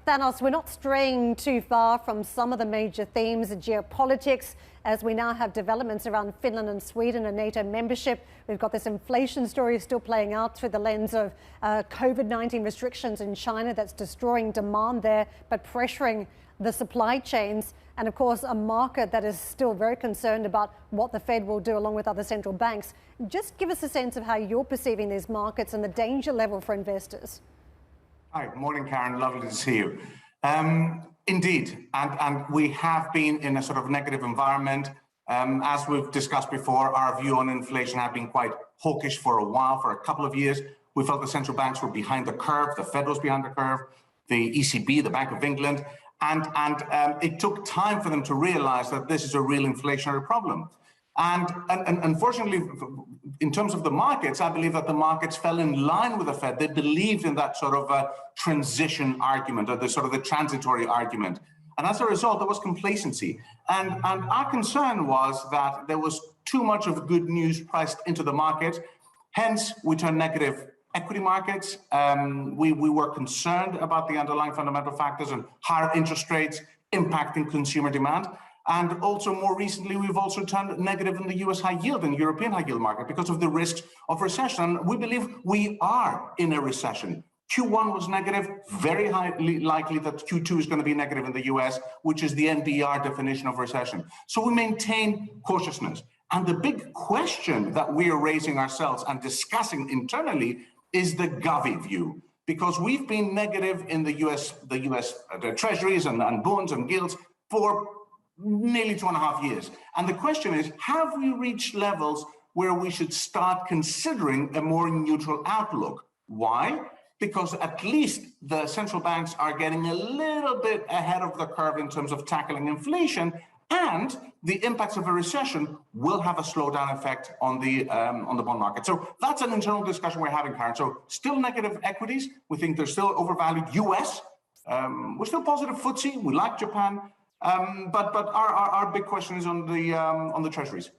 Thanos, we're not straying too far from some of the major themes of geopolitics as we now have developments around Finland and Sweden and NATO membership. We've got this inflation story still playing out through the lens of COVID-19 restrictions in China that's destroying demand there, but pressuring the supply chains. And of course, a market that is still very concerned about what the Fed will do along with other central banks. Just give us a sense of how you're perceiving these markets and the danger level for investors. Hi, morning, Karen. Lovely to see you. Indeed, and we have been in a sort of negative environment. As we've discussed before, our view on inflation had been quite hawkish for a while, for a couple of years. We felt the central banks were behind the curve, the Fed was behind the curve, the ECB, the Bank of England, and it took time for them to realize that this is a real inflationary problem. And unfortunately, in terms of the markets, I believe that the markets fell in line with the Fed. They believed in that sort of transition argument, or the sort of the transitory argument. And as a result, there was complacency. And our concern was that there was too much of good news priced into the market. Hence, we turned negative equity markets. We were concerned about the underlying fundamental factors and higher interest rates impacting consumer demand. And also more recently, we've also turned negative in the US high yield and European high yield market because of the risks of recession. We believe we are in a recession. Q1 was negative, very highly likely that Q2 is going to be negative in the US, which is the NBR definition of recession. So we maintain cautiousness. And the big question that we are raising ourselves and discussing internally is the Gavi view, because we've been negative in the US treasuries and bonds and gilts for nearly 2.5 years. And the question is, have we reached levels where we should start considering a more neutral outlook? Why? Because at least the central banks are getting a little bit ahead of the curve in terms of tackling inflation, and the impacts of a recession will have a slowdown effect on the bond market. So that's an internal discussion we're having, Karen. So still negative equities. We think they're still overvalued. US, we're still positive FTSE. We like Japan. But our big question is on the treasuries.